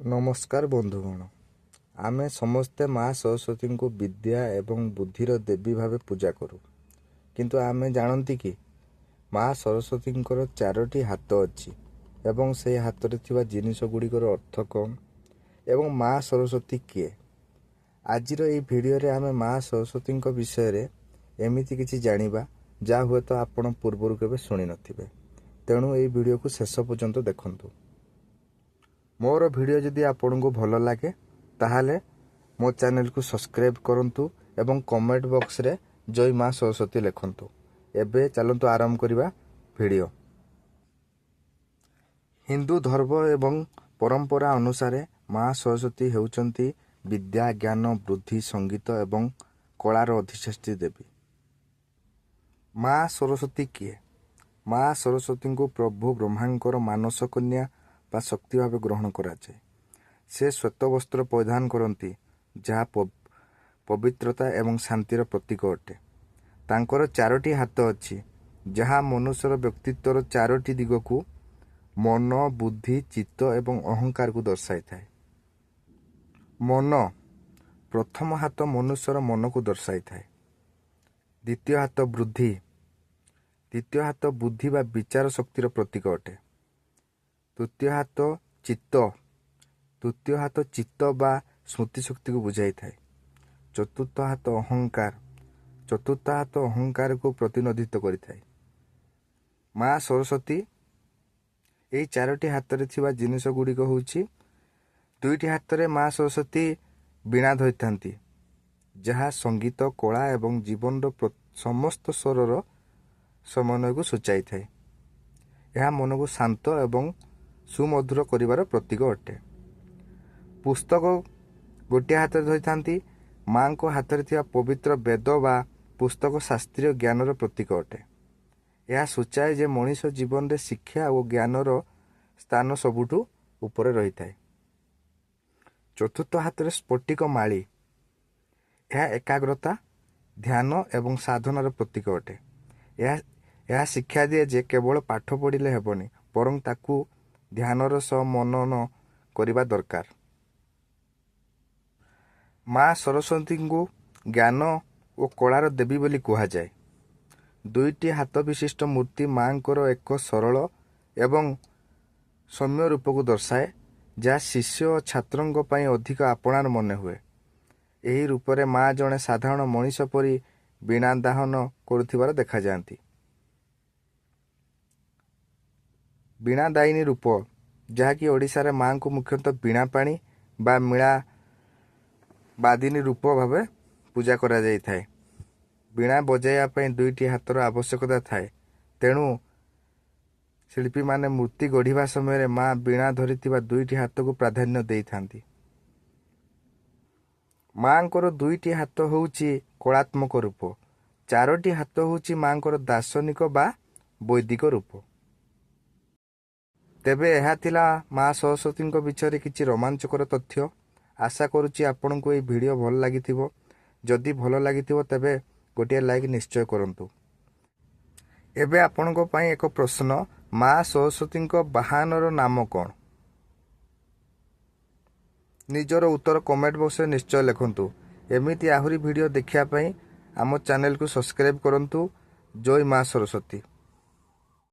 नमस्कार बंधुगण। आमे समस्ते माँ सरस्वती को विद्या एवं बुद्धिर देवी भावे पूजा करूँ, किंतु आमे जानती कि माँ सरस्वती चारोटी हाथ अच्छी एवं से हाथ रे थिबा जिनिस गुड़िकर अर्थ कौन एवं माँ सरस्वती किए। आजिर एई भिडियो रे आमे माँ सरस्वती विषय रे एमिति किछि जानिबा जा हुए तो आपण पूर्वरु केबे सुनि नथिबे। तेणु एई भिडियो को शेष पर्यंत देखंतु। मोर भिडियो जदि आपन को भल लगे ताहले मो चैनल को सब्सक्राइब करंतु एवं कमेंट बॉक्स रे जय माँ सरस्वती लिखंतु। एबे चलंतु आरंभ करिबा भिडियो। हिंदू धर्म एवं परंपरा अनुसार माँ सरस्वती हेउचंती विद्या ज्ञान बुद्धि संगीत एवं कलार अधिष्ठात्री देवी। माँ सरस्वती किए? माँ सरस्वती को प्रभु ब्रह्मांकर मानस कन्या बा शक्ति भाव ग्रहण कराए। से श्वेत वस्त्र परिधान करती जहाँ पवित्रता एवं शांतिर प्रतीक अटे। तांकर चारोटी हाथ अच्छी जहाँ मनुष्यर व्यक्तित्वर चारोटी दिग को मन बुद्धि चित्त एवं अहंकार को दर्शाई थाए। मन प्रथम हाथ मनुष्यर मन को दर्शाई थाए। द्वितीय हाथ बुद्धि, द्वितीय हाथ बुद्धि बा विचार शक्तिर प्रतीक अटे। तृतीय हाथ चित्त, तृतीय हाथ चित्त बा स्मृति शक्ति को बुझाई थाए। चतुर्थ हाथ अहंकार, चतुर्थ हाथ अहंकार को प्रतिनिधित्व करिथाए। माँ सरस्वती एई चारोटी हाथ रे थिबा जिनिस गुड़िक होउछि। दुईटी हाथ रे माँ सरस्वती बीणा धरिथांती जहाँ संगीत कला एवं जीवन समस्त स्वरर समन्वय को सूचाई थाए। यह मन को शांत एवं सुमधुर करिवार प्रतीक अटे। पुस्तक गोटे हाथ धरि थांती। माँ को हाथ रे थिबा पवित्र वेद बा पुस्तक शास्त्रीय ज्ञानर प्रतीक अटे। यह सूचाए जे मनीष जीवन रे शिक्षा और ज्ञानर स्थान सबुठु ऊपर रही थाए। चतुर्थ हाथ रे स्फटिक माली, यह एकाग्रता ध्यान एवं साधनार प्रतीक अटे। यह शिक्षा दिए जे केवल पाठ पढ़िले हेबनी बरं ताकू ध्यानर सह मनन करिबा दरकार। माँ सरस्वती को ज्ञान और कलार देवी बोली कहा जाए। दुईटी हाथ विशिष्ट मूर्ति माँ को एक सरल एवं सौम्य रूप को दर्शाए जहाँ शिष्य और छात्रों पर अधिक आपणार मन हुए। यही रूप में माँ जड़े साधारण मनीष परी बीणा दाहन करुथिबार देखा जाती। बीणा दायिनी रूप जहाँकि ओडिशा रे माँ को मुख्यतः बीणा पाणी बा मीणा बादिनी रूप भावे पूजा करा जाई थाए। बीणा बजाइया पई दुईटी हाथर आवश्यकता थाए। तेणु शिल्पी माने मूर्ति गढ़िबा समय माँ बीणा धरिथिबा दुईटी हाथ को प्राधान्य देई थांती। माँ को दुईटी हाथ होउची कलात्मक रूप, चारोटी हाथ होउची माँ को दार्शनिक बा वैदिक रूप। तेबे यह थिला माँ सरस्वती विषय किछि रोमांचकर तथ्य। आशा करुछि आपन को ये वीडियो भल लागिथिबो। जदि भल लागिथिबो तेबे गोटे लाइक निश्चय करंतु। एबे आपन को पई एक प्रश्न, माँ सरस्वती बाहनर नाम कौन? निजर उत्तर कमेंट बॉक्स में निश्चय लिखंतु। एमिति आहुरी वीडियो देखिया पई आम चैनल को सब्सक्राइब करंतु। जय माँ सरस्वती।